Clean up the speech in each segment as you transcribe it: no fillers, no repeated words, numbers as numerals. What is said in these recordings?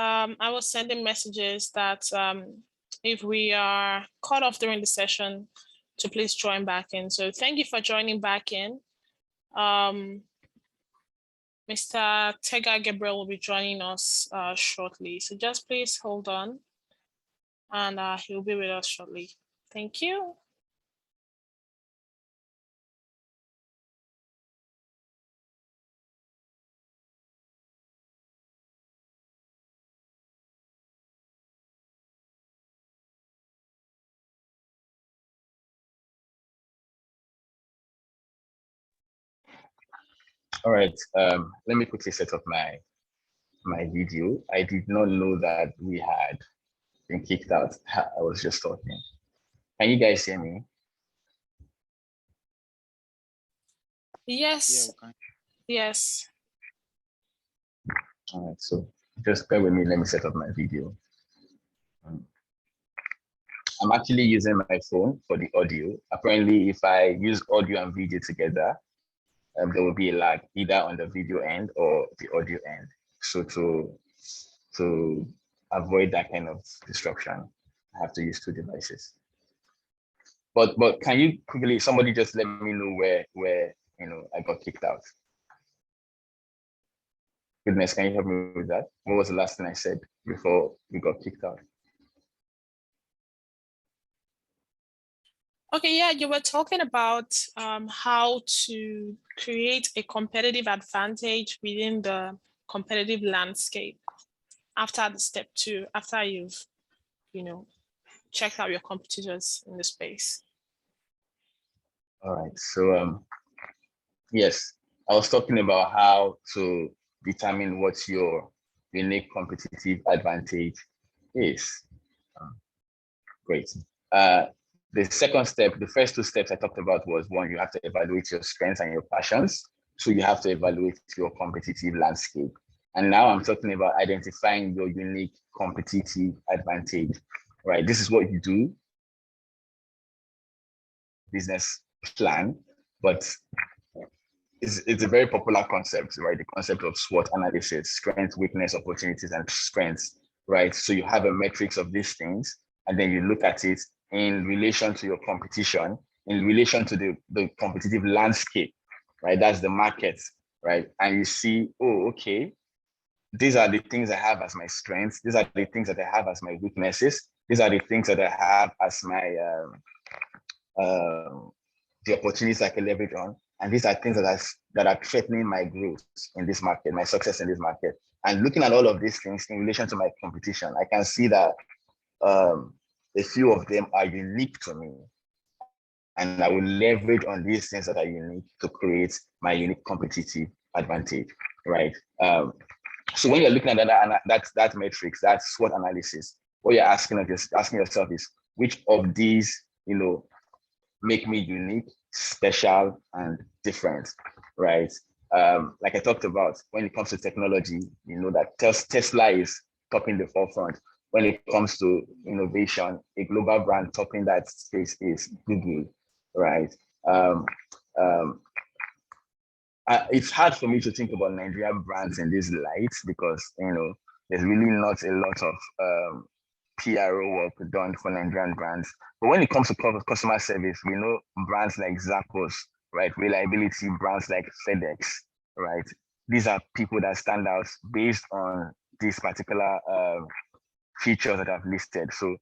I was sending messages that if we are cut off during the session, to please join back in. So thank you for joining back in. Mr. Tega Gabriel will be joining us shortly. So just please hold on, and he'll be with us shortly. Thank you. All right, let me quickly set up my video. I did not know that we had been kicked out. I was just talking. Can you guys hear me? Yes. Yeah, yes. All right, so just bear with me. Let me set up my video. I'm actually using my phone for the audio. Apparently, if I use audio and video together, there will be a lag either on the video end or the audio end. So to avoid that kind of disruption, I have to use two devices. But can you quickly, somebody just let me know where I got kicked out? Goodness, can you help me with that? What was the last thing I said before we got kicked out? Okay, yeah, you were talking about how to create a competitive advantage within the competitive landscape after the step 2, after you've, checked out your competitors in the space. All right, so yes, I was talking about how to determine what your unique competitive advantage is. Great. The second step, the first two steps I talked about was one, you have to evaluate your strengths and your passions. So you have to evaluate your competitive landscape. And now I'm talking about identifying your unique competitive advantage, right? This is what you do, business plan, but it's a very popular concept, right? The concept of SWOT analysis, strength, weakness, opportunities, and strengths, right? So you have a matrix of these things, and then you look at it in relation to your competition, in relation to the competitive landscape, right? That's the market, right? And you see, oh, okay, these are the things I have as my strengths. These are the things that I have as my weaknesses. These are the things that I have as my, the opportunities I can leverage on. And these are things that are threatening my growth in this market, my success in this market. And looking at all of these things in relation to my competition, I can see that a few of them are unique to me. And I will leverage on these things that are unique to create my unique competitive advantage, right? So when you're looking at that matrix, that SWOT analysis, what you're asking yourself is, which of these, make me unique, special, and different, right? Like I talked about, when it comes to technology, that Tesla is topping the forefront. When it comes to innovation, a global brand topping that space is Google, right? It's hard for me to think about Nigerian brands in this light because, there's really not a lot of PRO work done for Nigerian brands. But when it comes to customer service, we know brands like Zappos, right? Reliability brands like FedEx, right? These are people that stand out based on these particular features that I've listed. So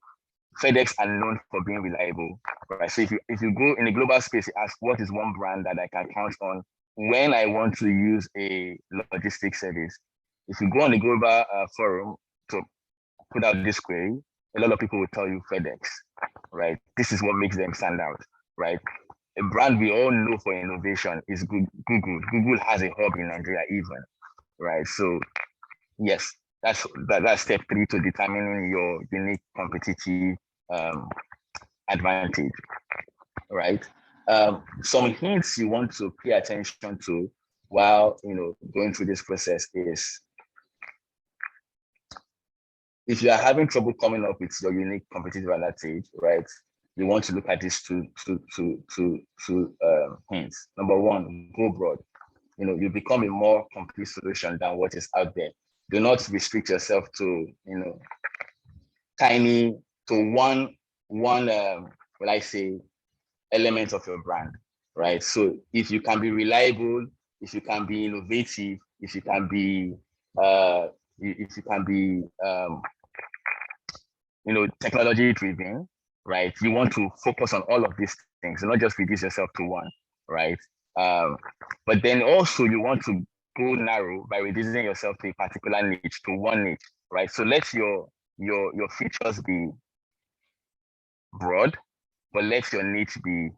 FedEx are known for being reliable, right? So if you go in a global space, you ask what is one brand that I can count on when I want to use a logistics service. If you go on the global forum to put out this query, a lot of people will tell you FedEx, right? This is what makes them stand out, right? A brand we all know for innovation is Google. Google has a hub in Nigeria even, right? So yes, that's step 3 to determining your unique competitive advantage, right? Some hints you want to pay attention to while going through this process is, if you are having trouble coming up with your unique competitive advantage, right? You want to look at these two hints. Number one, go broad. You become a more complete solution than what is out there. Do not restrict yourself to tiny to one will I say element of your brand, right? So if you can be reliable, if you can be innovative, if you can be technology driven, right? You want to focus on all of these things, not just reduce yourself to one, right? But then also you want to go narrow by reducing yourself to a particular niche, to one niche, right? So let your features be broad, but let your niche be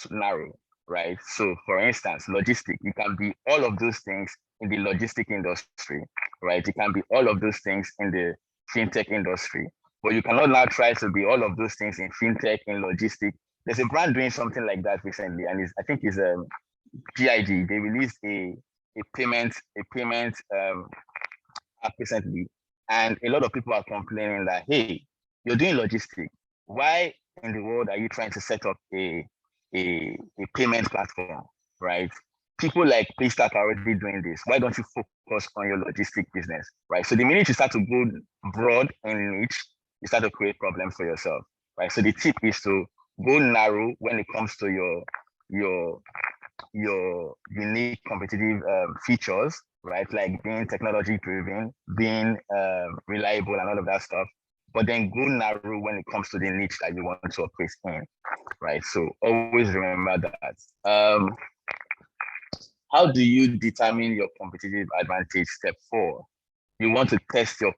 narrow, right? So for instance, logistic, you can be all of those things in the logistic industry, right? You can be all of those things in the fintech industry, but you cannot now try to be all of those things in fintech, in logistic. There's a brand doing something like that recently, and I think it's GIG. They released a payment app recently, and a lot of people are complaining that, hey, you're doing logistic. Why in the world are you trying to set up a payment platform, right? People like Paystack are already doing this. Why don't you focus on your logistic business, right? So the minute you start to go broad and niche, you start to create problems for yourself, right? So the tip is to go narrow when it comes to your unique competitive features, right? Like being technology driven, being reliable and all of that stuff. But then go narrow when it comes to the niche that you want to operate in, right? So always remember that. How do you determine your competitive advantage? Step 4, you want to test your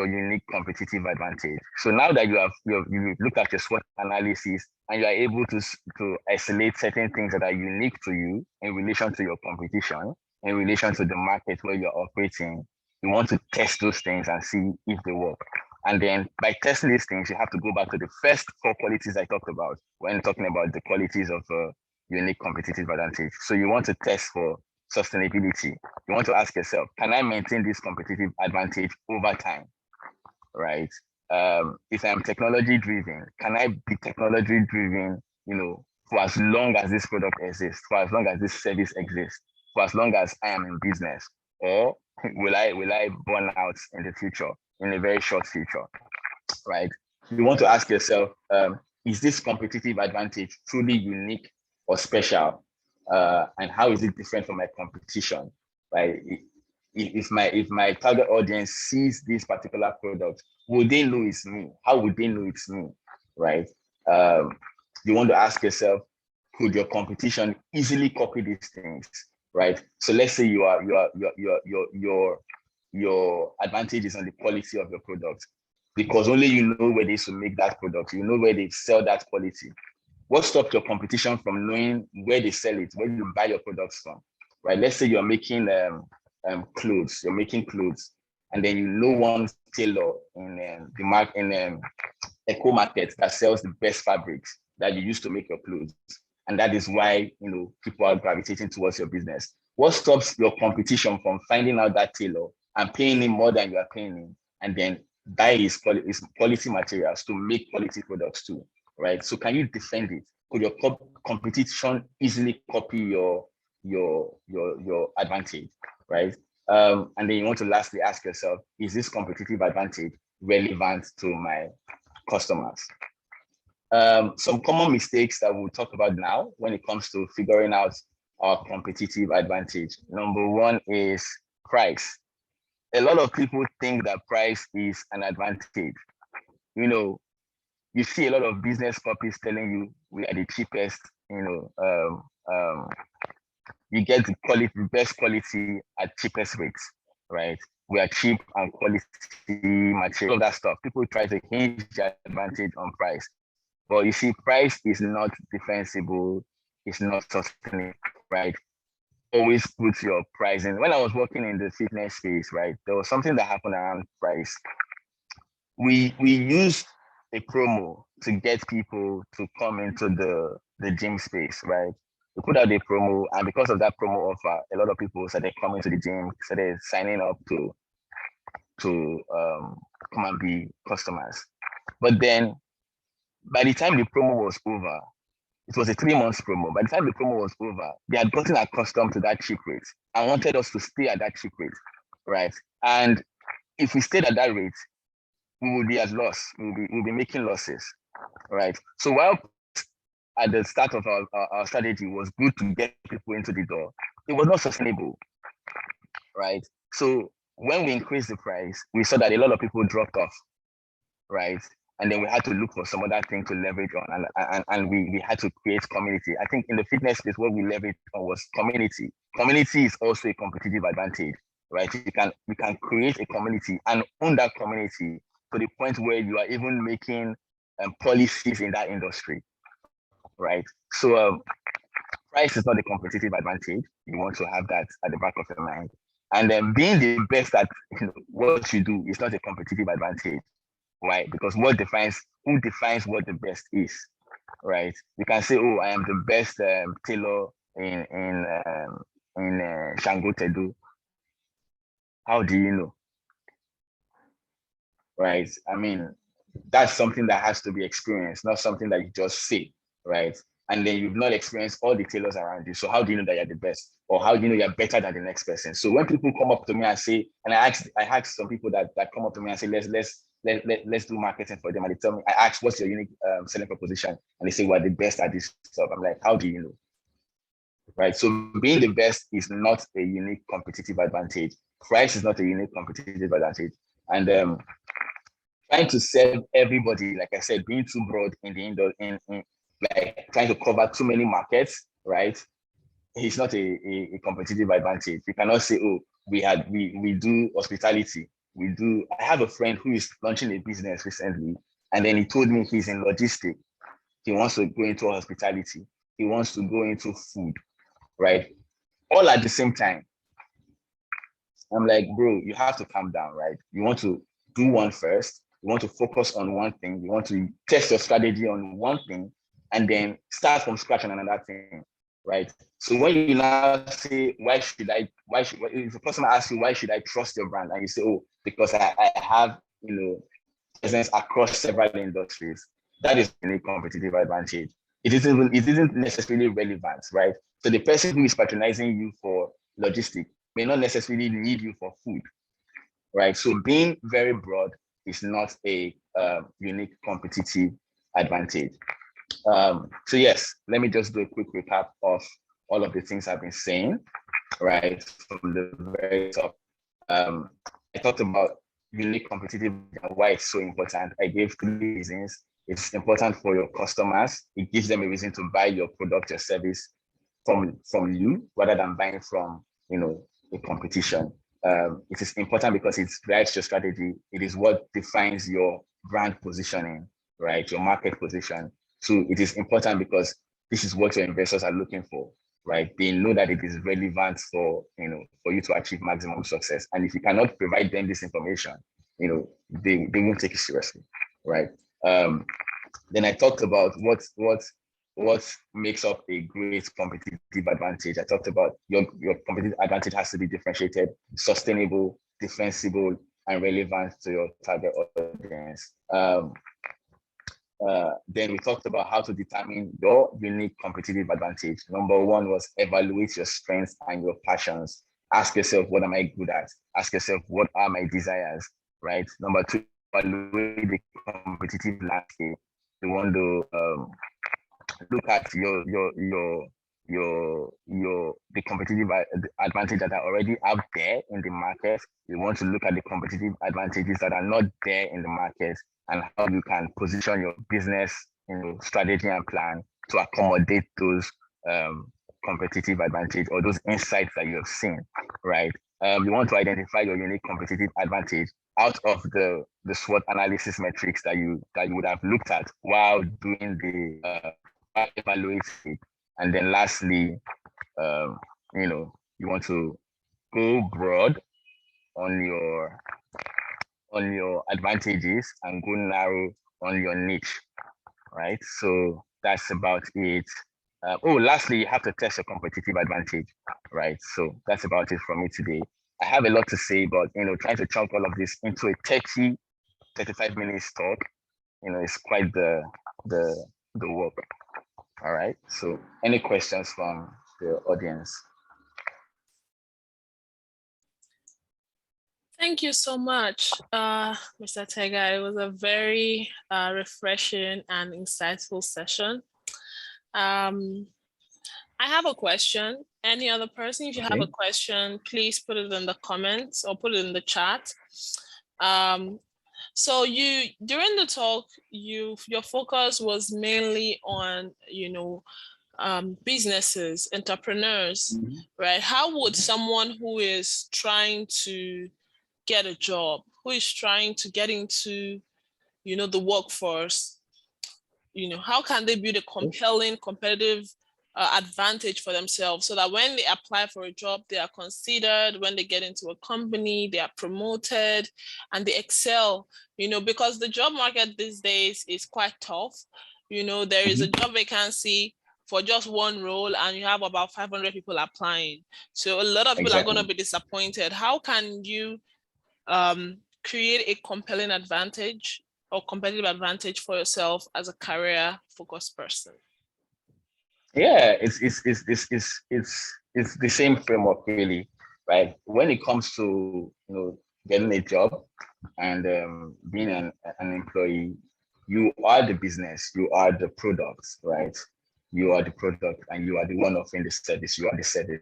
unique competitive advantage. So now that you've looked at your SWOT analysis and you are able to isolate certain things that are unique to you in relation to your competition, in relation to the market where you're operating, you want to test those things and see if they work. And then by testing these things, you have to go back to the first 4 qualities I talked about when talking about the qualities of unique competitive advantage. So you want to test for sustainability. You want to ask yourself, can I maintain this competitive advantage over time, right? If I'm technology driven, can I be technology driven, for as long as this product exists, for as long as this service exists, for as long as I am in business? Or will I burn out in the future, in a very short future, right? You want to ask yourself, is this competitive advantage truly unique or special? And how is it different from my competition, right? If my target audience sees this particular product, would they know it's me? How would they know it's me, right? You want to ask yourself, could your competition easily copy these things, right? So let's say your advantage is on the quality of your product, because only you know where they should make that product, you know where they sell that quality. What stops your competition from knowing where they sell it, where you buy your products from, right? Let's say you're making clothes, and then you know one tailor in the market in Eco Market that sells the best fabrics that you use to make your clothes, and that is why people are gravitating towards your business. What stops your competition from finding out that tailor and paying him more than you are paying him, and then buy his quality materials to make quality products too, right? So can you defend it? Could your competition easily copy your advantage, right? And then you want to lastly ask yourself, is this competitive advantage relevant to my customers? Some common mistakes that we'll talk about now when it comes to figuring out our competitive advantage. Number 1 is price. A lot of people think that price is an advantage. You see a lot of business copies telling you we are the cheapest, you get the best quality at cheapest rates, right? We are cheap and quality material, all that stuff. People try to hinge their advantage on price. But you see, price is not defensible, it's not sustainable, right? Always put your price in. When I was working in the fitness space, right, there was something that happened around price. We used a promo to get people to come into the gym space, right? We put out the promo, and because of that promo offer, a lot of people started coming to the gym, started signing up to come and be customers. But then by the time the promo was over, it was a 3 months promo. By the time the promo was over, they had gotten accustomed to that cheap rate and wanted us to stay at that cheap rate, right? And if we stayed at that rate, we would be at loss. We'll be making losses, right? So while at the start of our strategy was good to get people into the door, it was not sustainable, right? So when we increased the price, we saw that a lot of people dropped off, right? And then we had to look for some other thing to leverage on, and we had to create community. I think in the fitness space, what we leveraged on was community. Community is also a competitive advantage, right? You can create a community and own that community to the point where you are even making policies in that industry, right? So price is not a competitive advantage. You want to have that at the back of your mind. And then being the best at what you do is not a competitive advantage. Why? Because who defines what the best is, right? You can say, oh, I am the best tailor in Shango Tedu. How do you know? Right? I mean, that's something that has to be experienced, not something that you just say, right? And then you've not experienced all the tailors around you. So how do you know that you're the best? Or how do you know you're better than the next person? So when people come up to me and say, and I ask some people that come up to me and say, let's do marketing for them. And they tell me, I ask, what's your unique selling proposition? And they say, we're the best at this stuff. I'm like, how do you know? Right. So being the best is not a unique competitive advantage. Price is not a unique competitive advantage. And trying to serve everybody, like I said, being too broad in the in like trying to cover too many markets, right? It's not a competitive advantage. You cannot say, oh, we do hospitality. I have a friend who is launching a business recently, and then he told me he's in logistics. He wants to go into hospitality. He wants to go into food, right? All at the same time. I'm like, bro, you have to calm down, right? You want to do one first. You want to focus on one thing. You want to test your strategy on one thing, and then start from scratch on another thing, right? So when you now say, if the person asks you, why should I trust your brand? And you say, oh, because I have, presence across several industries. That is a competitive advantage. It isn't necessarily relevant, right? So the person who is patronizing you for logistics may not necessarily need you for food, right? So being very broad is not a unique competitive advantage. So yes, let me just do a quick recap of all of the things I've been saying, right? From the very top. I talked about unique competitive and why it's so important. I gave 3 reasons. It's important for your customers. It gives them a reason to buy your product or service from you rather than buying from a competition. It is important because it drives your strategy. It is what defines your brand positioning, right? Your market position. So it is important because this is what your investors are looking for, right? They know that it is relevant for you to achieve maximum success. And if you cannot provide them this information, they won't take it seriously, right? Then I talked about what makes up a great competitive advantage. I talked about your competitive advantage has to be differentiated, sustainable, defensible, and relevant to your target audience. Then we talked about how to determine your unique competitive advantage. Number 1 was evaluate your strengths and your passions. Ask yourself, what am I good at? Ask yourself, what are my desires, right? Number 2, evaluate the competitive landscape. You want to look at the competitive advantage that are already out there in the market. You want to look at the competitive advantages that are not there in the market and how you can position your business, strategy and plan to accommodate those competitive advantage or those insights that you have seen, right? You want to identify your unique competitive advantage out of the SWOT analysis metrics that you would have looked at while doing the evaluation. And then lastly, you want to go broad on your advantages and go narrow on your niche, right? So that's about it. Lastly, you have to test your competitive advantage, right? So that's about it from me today. I have a lot to say, but trying to chunk all of this into a 35 minutes talk, it's quite the work. All right. So any questions from the audience? Thank you so much, Mr. Tega. It was a very refreshing and insightful session. I have a question. Any other person, if you have a question, please put it in the comments or put it in the chat. So during the talk, your focus was mainly on, businesses, entrepreneurs, right? How would someone who is trying to get a job, who is trying to get into, the workforce, how can they build a compelling, competitive advantage for themselves so that when they apply for a job, they are considered, when they get into a company, they are promoted and they excel, because the job market these days is quite tough. There is a job vacancy for just one role and you have about 500 people applying. So a lot of people are going to be disappointed. How can you create a compelling advantage or competitive advantage for yourself as a career focused person? Yeah, it's the same framework really, right? When it comes to getting a job and being an employee, you are the business, you are the product, right? You are the product and you are the one offering the service, you are the service,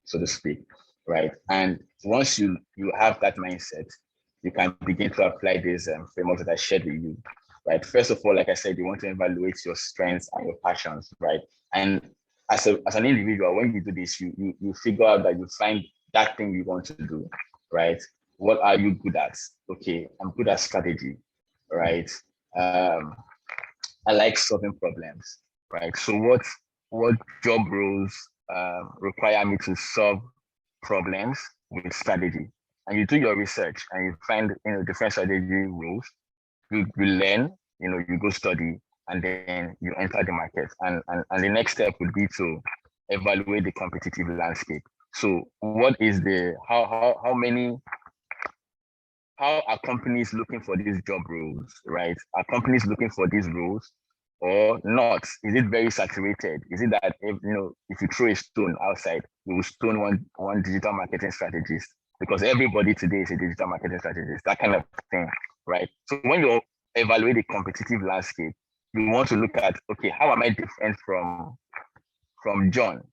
so to speak, right? And once you have that mindset, you can begin to apply these frameworks that I shared with you, right? First of all, like I said, you want to evaluate your strengths and your passions, right? And as an individual, when you do this, you figure out that you find that thing you want to do, right? What are you good at? Okay, I'm good at strategy, right? I like solving problems, right? So what job roles require me to solve problems with strategy? And you do your research and you find different strategy roles. You learn, you go study, and then you enter the market. And the next step would be to evaluate the competitive landscape. So what is how are companies looking for these job roles, right? Are companies looking for these roles or not? Is it very saturated? Is it that if you throw a stone outside, you will stone one digital marketing strategist? Because everybody today is a digital marketing strategist, that kind of thing, right? So when you evaluate the competitive landscape, you want to look at, okay, how am I different from John,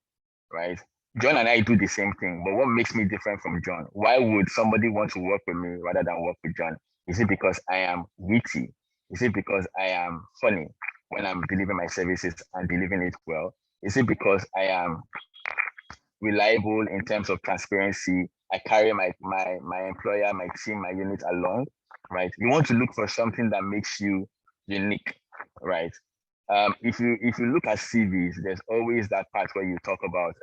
right? John and I do the same thing, but what makes me different from John? Why would somebody want to work with me rather than work with John? Is it because I am witty? Is it because I am funny when I'm delivering my services and delivering it well? Is it because I am reliable in terms of transparency? I carry my employer, my team, my unit along, right? You want to look for something that makes you unique, right? If you look at CVs, there's always that part where you talk about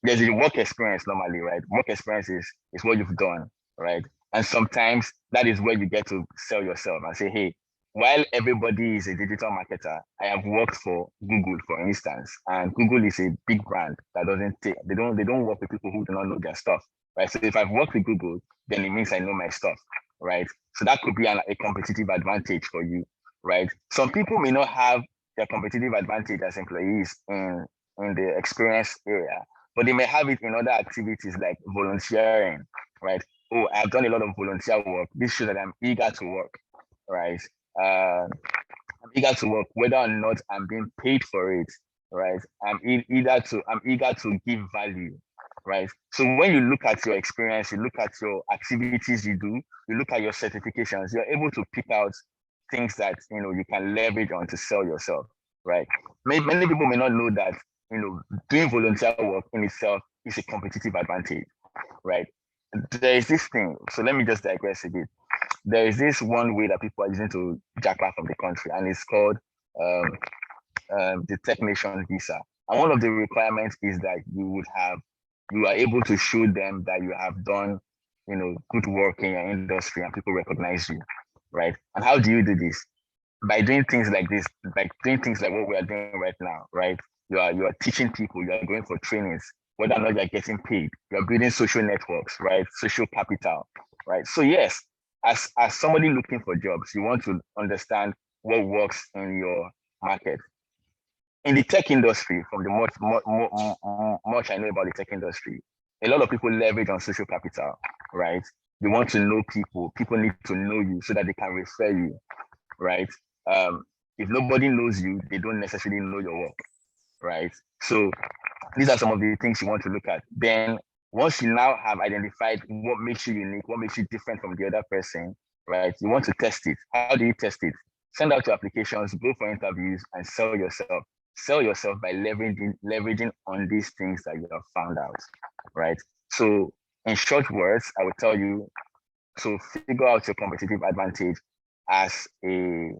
there's a work experience normally, right? Work experience is what you've done, right? And sometimes that is where you get to sell yourself and say, hey, while everybody is a digital marketer, I have worked for Google, for instance, and Google is a big brand that they don't work with people who do not know their stuff, right? So if I've worked with Google, then it means I know my stuff, right? So that could be a competitive advantage for you, right? Some people may not have their competitive advantage as employees in the experience area, but they may have it in other activities like volunteering, right? Oh, I've done a lot of volunteer work. This shows that I'm eager to work, right? I'm eager to work, whether or not I'm being paid for it, right? I'm eager to give value, right? So when you look at your experience, you look at your activities you do, you look at your certifications, you're able to pick out things that you can leverage on to sell yourself, right? Many people may not know that doing volunteer work in itself is a competitive advantage, right? There is this thing. So let me just digress a bit. There is this one way that people are using to jackpot from the country, and it's called the Tech Nation visa. And one of the requirements is that you are able to show them that you have done, good work in your industry and people recognize you, right? And how do you do this? By doing things like this, like doing things like what we are doing right now, right? you are teaching people, you are going for trainings, whether or not you're getting paid, you're building social networks, right? Social capital, right? So yes, as somebody looking for jobs, you want to understand what works in your market. In the tech industry, from the much I know about the tech industry, a lot of people leverage on social capital, right? They want to know people. People need to know you so that they can refer you, right? Um, if nobody knows you, they don't necessarily know your work, right? So these are some of the things you want to look at. Then once you now have identified what makes you unique, what makes you different from the other person, right? You want to test it. How do you test it? Send out your applications, go for interviews, and sell yourself. Sell yourself by leveraging on these things that you have found out, right? So in short words, I would tell you, so figure out your competitive advantage as a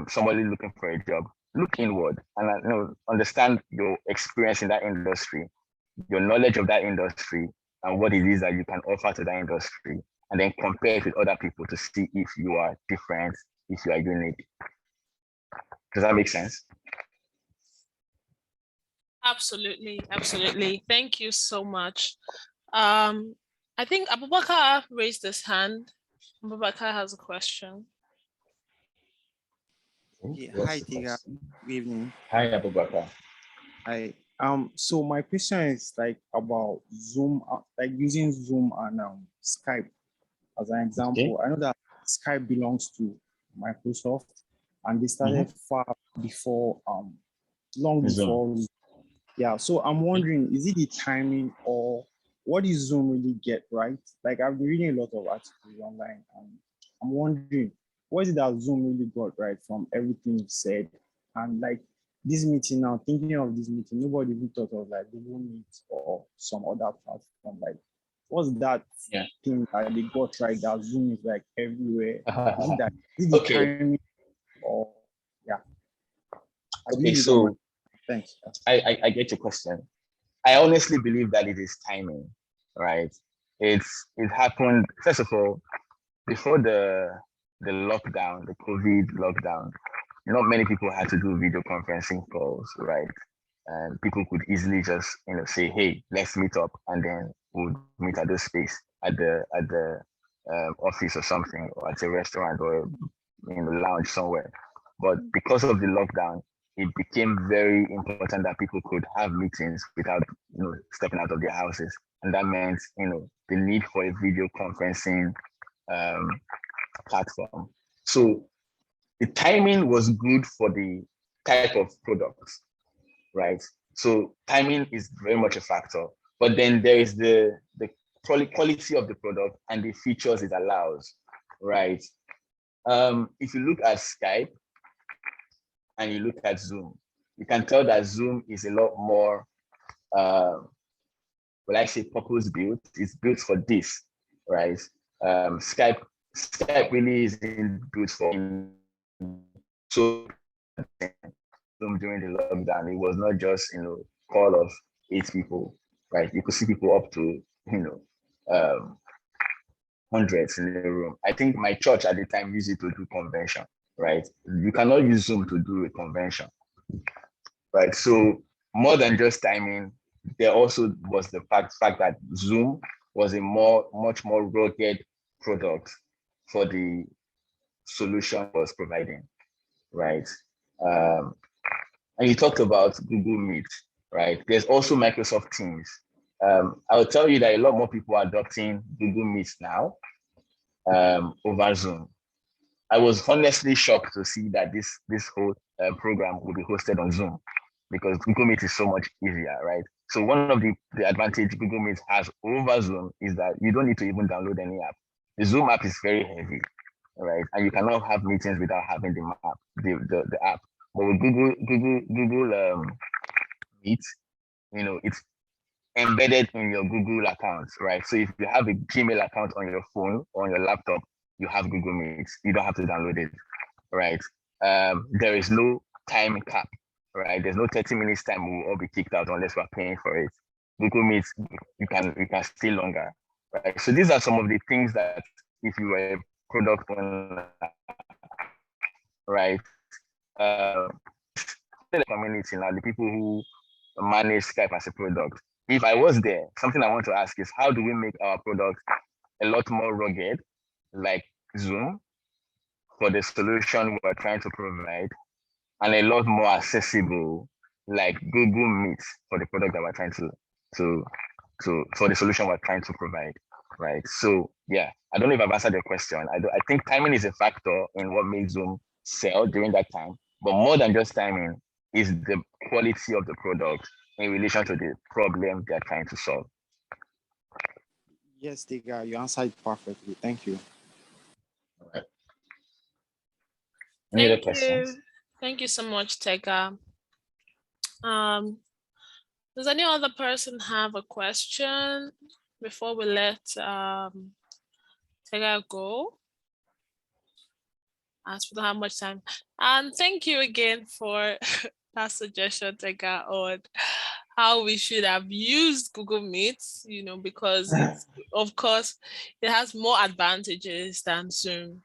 somebody looking for a job. Look inward and understand your experience in that industry, your knowledge of that industry, and what it is that you can offer to that industry, and then compare it with other people to see if you are different, if you are unique. Does that make sense? Absolutely, absolutely. Thank you so much. I think Abubakar raised his hand. Abubakar has a question. Yeah, hi, Tega. Good evening. Hi, Abubakar. Hi. So my question is like about Zoom, like using Zoom and Skype as an example. Okay. I know that Skype belongs to Microsoft, and they started far before, long before. Zoom. Yeah. So I'm wondering, is it the timing or what does Zoom really get right? Like I've been reading a lot of articles online, and I'm wondering, what is it that Zoom really got right from everything you said? And like this meeting now, thinking of this meeting, nobody even thought of like Google Meet or some other platform. Like, what's that thing that they got right that Zoom is like everywhere? Is it the timing or Okay, so thanks. I get your question. I honestly believe that it is timing, right? It happened, first of all, before the lockdown, the COVID lockdown. Not many people had to do video conferencing calls, right? And people could easily just say, hey, let's meet up, and then we'll meet at this space, at the office or something, or at a restaurant or lounge somewhere. But because of the lockdown, it became very important that people could have meetings without stepping out of their houses, and that meant the need for a video conferencing platform. So the timing was good for the type of products, right? So timing is very much a factor. But then there is the quality of the product and the features it allows, right? If you look at Skype and you look at Zoom, you can tell that Zoom is a lot more, I say purpose built. It's built for this, right? Skype really isn't built for. So during the lockdown, it was not just call of 8 people, right? You could see people up to hundreds in the room. I think my church at the time used it to do convention, right? You cannot use Zoom to do a convention, right? So more than just timing, there also was the fact that Zoom was a much more rugged product for the solution it was providing, right? And you talked about Google Meet, right? There's also Microsoft Teams. I will tell you that a lot more people are adopting Google Meet now over Zoom. I was honestly shocked to see that this whole program will be hosted on Zoom because Google Meet is so much easier, right? So one of the advantage Google Meet has over Zoom is that you don't need to even download any app. The Zoom app is very heavy, right? And you cannot have meetings without having the map, the app. But with Google Meet, it's embedded in your Google account, right? So if you have a Gmail account on your phone or on your laptop, you have Google Meet. You don't have to download it, right? There is no time cap, right? There's no 30 minutes time. We'll all be kicked out unless we're paying for it. Google Meet, you can stay longer, right? So these are some of the things that if you were a product owner, right? the community now, the people who manage Skype as a product. If I was there, something I want to ask is how do we make our product a lot more rugged, like Zoom, for the solution we're trying to provide, and a lot more accessible, like Google Meet, for the product that we're trying to for the solution we're trying to provide, right? So yeah, I don't know if I've answered your question. I think timing is a factor in what makes Zoom sell during that time, but more than just timing is the quality of the product in relation to the problem they're trying to solve. Yes, Tega, you answered perfectly. Thank you. All right. Any other questions? Thank you so much, Tega. Does any other person have a question before we let Tega go? As we don't have much time. And thank you again for that suggestion, Tega, on how we should have used Google Meet, because it's, of course, it has more advantages than Zoom,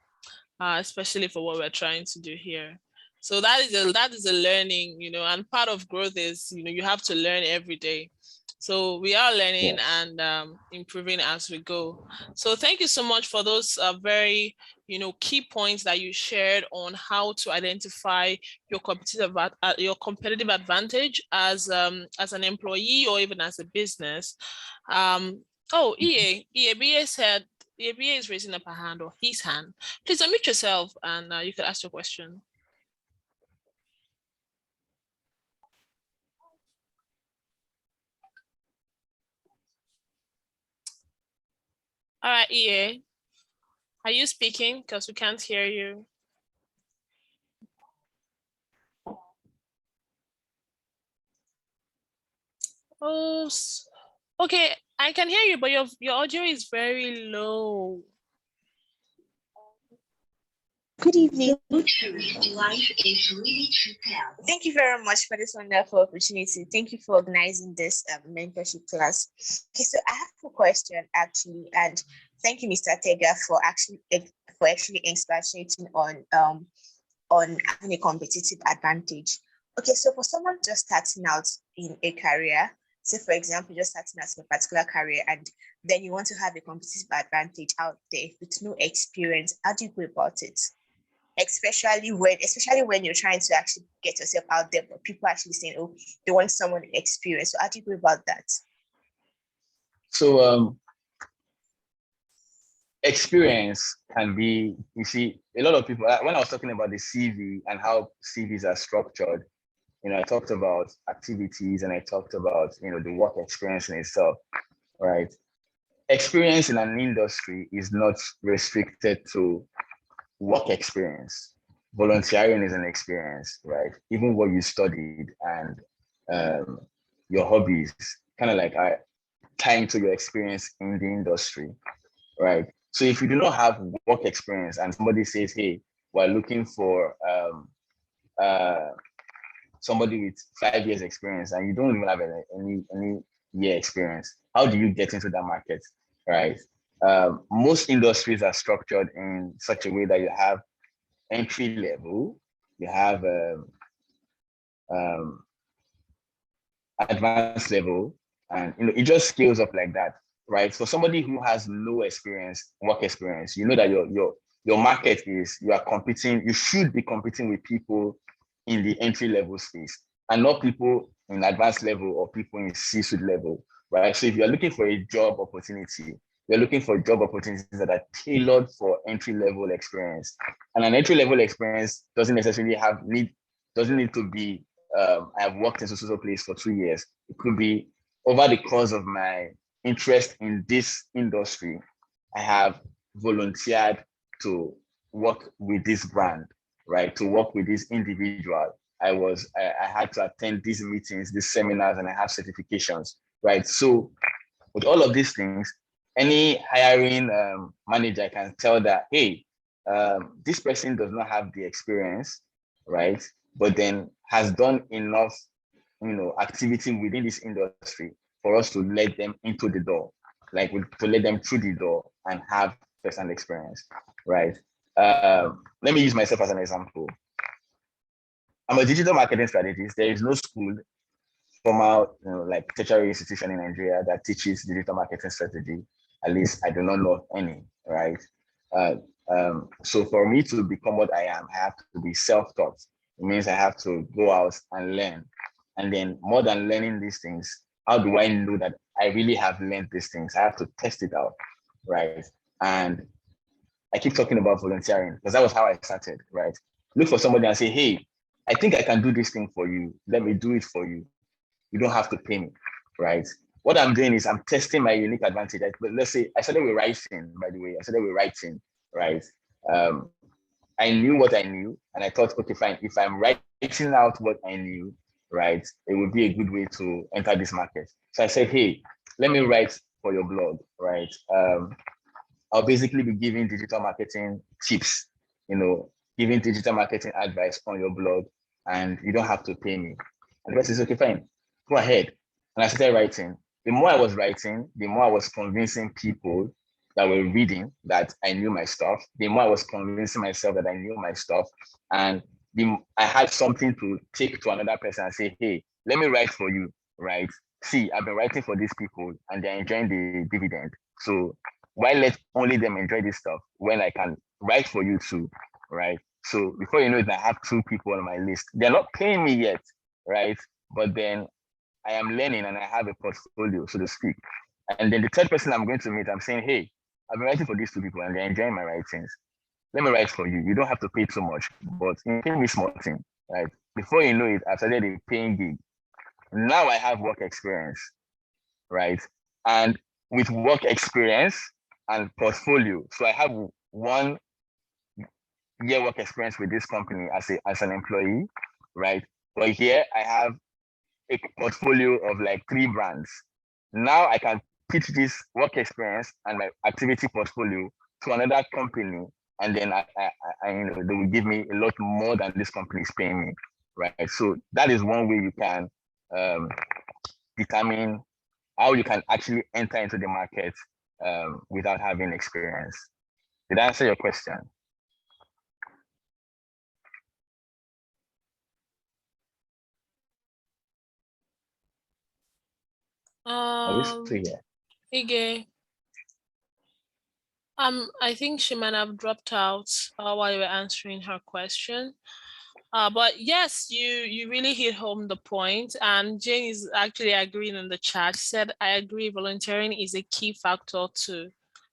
especially for what we're trying to do here. So that is a learning, and part of growth is, you have to learn every day. So we are learning and improving as we go. So thank you so much for those very, key points that you shared on how to identify your competitive advantage as an employee or even as a business. EA said, EA is raising up a hand, or his hand. Please unmute yourself and you can ask your question. All right, EA, are you speaking? Because we can't hear you. Oh, okay, I can hear you, but your audio is very low. Good evening. Thank you very much for this wonderful opportunity. Thank you for organizing this mentorship class. Okay, so I have a question actually, and thank you, Mr. Tega, for actually expatiating on having a competitive advantage. Okay, so for someone just starting out in a career, say for example, just starting out in a particular career, and then you want to have a competitive advantage out there with no experience, how do you go about it? Especially when you're trying to actually get yourself out there, but people actually saying, oh, they want someone experienced. So how do you go about that? So experience can be, you see, a lot of people, when I was talking about the CV and how CVs are structured, I talked about activities and I talked about, the work experience in itself, right? Experience in an industry is not restricted to work experience. Volunteering is an experience, right? Even what you studied and your hobbies kind of like tie into your experience in the industry, right? So if you do not have work experience and somebody says, hey, we're looking for somebody with 5 years experience and you don't even have any year experience, how do you get into that market, right? Most industries are structured in such a way that you have entry level, you have advanced level, and it just scales up like that, right? For somebody who has no experience, work experience, you know that your market is, you should be competing with people in the entry level space and not people in advanced level or people in C-suite level, right? So if you're looking for a job opportunity, you're looking for job opportunities that are tailored for entry-level experience. And an entry-level experience doesn't necessarily need to be, I've worked in social place for 2 years. It could be over the course of my interest in this industry, I have volunteered to work with this brand, right? To work with this individual. I had to attend these meetings, these seminars, and I have certifications, right? So with all of these things, any hiring manager can tell that, hey, this person does not have the experience, right? But then has done enough, activity within this industry for us to let them into the door, like to let them through the door and have first-hand experience, right? Let me use myself as an example. I'm a digital marketing strategist. There is no school, formal, like tertiary institution in Nigeria that teaches digital marketing strategy. At least I do not know of any, right? Uh, so for me to become what I am, I have to be self-taught. It means I have to go out and learn. And then more than learning these things, how do I know that I really have learned these things? I have to test it out, right? And I keep talking about volunteering because that was how I started, right? Look for somebody and say, hey, I think I can do this thing for you. Let me do it for you. You don't have to pay me, right? What I'm doing is I'm testing my unique advantage. But let's say I started with writing, by the way. I started with writing, right? Um, I knew what I knew, and I thought, okay, fine. If I'm writing out what I knew, right, it would be a good way to enter this market. So I said, hey, let me write for your blog, right? I'll basically be giving digital marketing tips, giving digital marketing advice on your blog, and you don't have to pay me. And the person says, okay, fine, go ahead. And I started writing. The more I was writing, the more I was convincing people that were reading that I knew my stuff. The more I was convincing myself that I knew my stuff. And I had something to take to another person and say, hey, let me write for you, right? See, I've been writing for these people and they're enjoying the dividend. So why let only them enjoy this stuff when I can write for you too, right? So before you know it, I have 2 people on my list. They're not paying me yet, right? But then I am learning and I have a portfolio, so to speak. And then the third person I'm going to meet, I'm saying, hey, I've been writing for these 2 people and they're enjoying my writings. Let me write for you. You don't have to pay too much, but you pay me small thing, right? Before you know it, I started a paying gig. Now I have work experience, right? And with work experience and portfolio, so I have 1 year work experience with this company as an employee, right? But here I have a portfolio of like 3 brands. Now I can pitch this work experience and my activity portfolio to another company, and then they will give me a lot more than this company is paying me, right? So that is one way you can determine how you can actually enter into the market without having experience. Did I answer your question? Ige, I think she might have dropped out while you were answering her question. But yes, you really hit home the point, and Jane is actually agreeing in the chat. She said, I agree, volunteering is a key factor to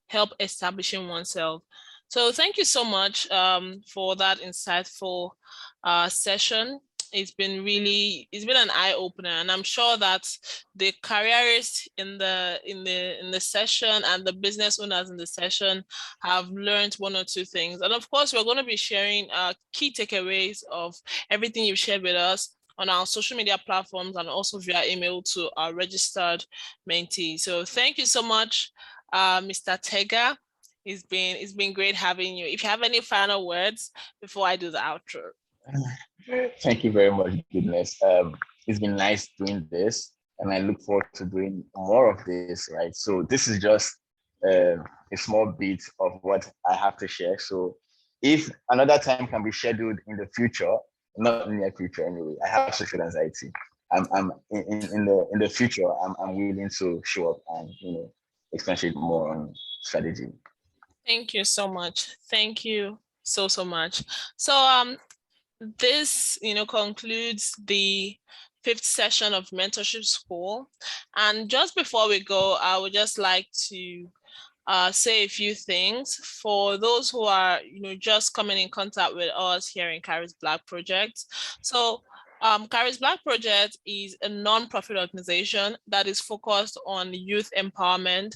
help establishing oneself. So thank you so much for that insightful session. It's been an eye-opener, and I'm sure that the careerists in the session and the business owners in the session have learned 1 or 2 things. And of course, we're going to be sharing key takeaways of everything you've shared with us on our social media platforms and also via email to our registered mentees. So thank you so much, Mr. Tega. It's been great having you. If you have any final words before I do the outro. Thank you very much, Goodness. It's been nice doing this, and I look forward to doing more of this, right? So this is just a small bit of what I have to share. So if another time can be scheduled in the future, not in the near future anyway, I have social anxiety. I'm in the future, I'm willing to show up and expatiate more on strategy. Thank you so much. Thank you so much. So this concludes the 5th session of Mentorship School. And just before we go, I would just like to say a few things for those who are just coming in contact with us here in Charis Black Project. So Charis Black Project is a non-profit organization that is focused on youth empowerment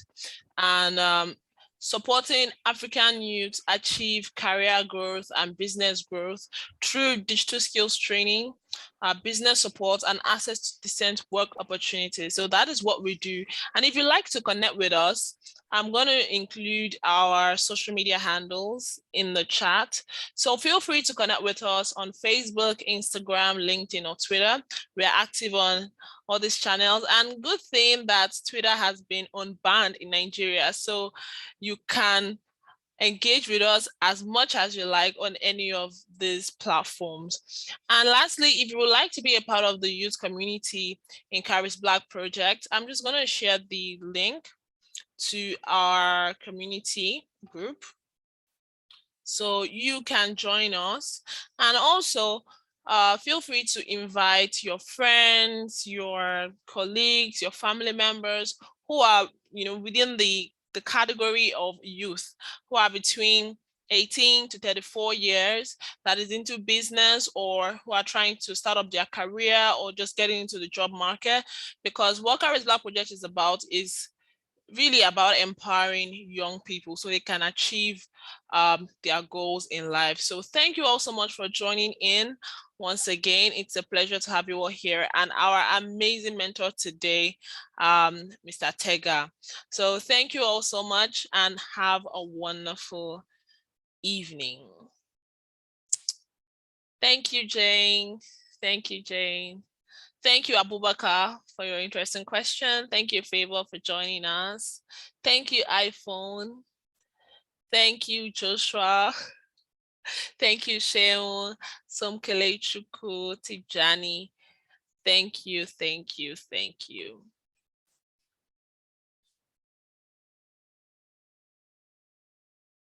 and supporting African youth achieve career growth and business growth through digital skills training, business support, and access to decent work opportunities. So that is what we do. And if you'd like to connect with us, I'm going to include our social media handles in the chat. So feel free to connect with us on Facebook, Instagram, LinkedIn, or Twitter. We're active on all these channels, and good thing that Twitter has been unbanned in Nigeria. So you can engage with us as much as you like on any of these platforms. And lastly, if you would like to be a part of the youth community in Charis Black Project, I'm just going to share the link to our community group so you can join us. And also feel free to invite your friends, your colleagues, your family members who are, within the category of youth, who are between 18 to 34 years, that is into business, or who are trying to start up their career or just getting into the job market. Because what Charis Black Project is about is really about empowering young people so they can achieve their goals in life. So thank you all so much for joining in. Once again, it's a pleasure to have you all here, and our amazing mentor today, Mr. Tega. So thank you all so much and have a wonderful evening. Thank you, Jane. Thank you, Jane. Thank you, Abubakar, for your interesting question. Thank you, Favor, for joining us. Thank you, iPhone. Thank you, Joshua. Thank you, Sheon, Somkele Chuku, Tijani. Thank you, thank you, thank you.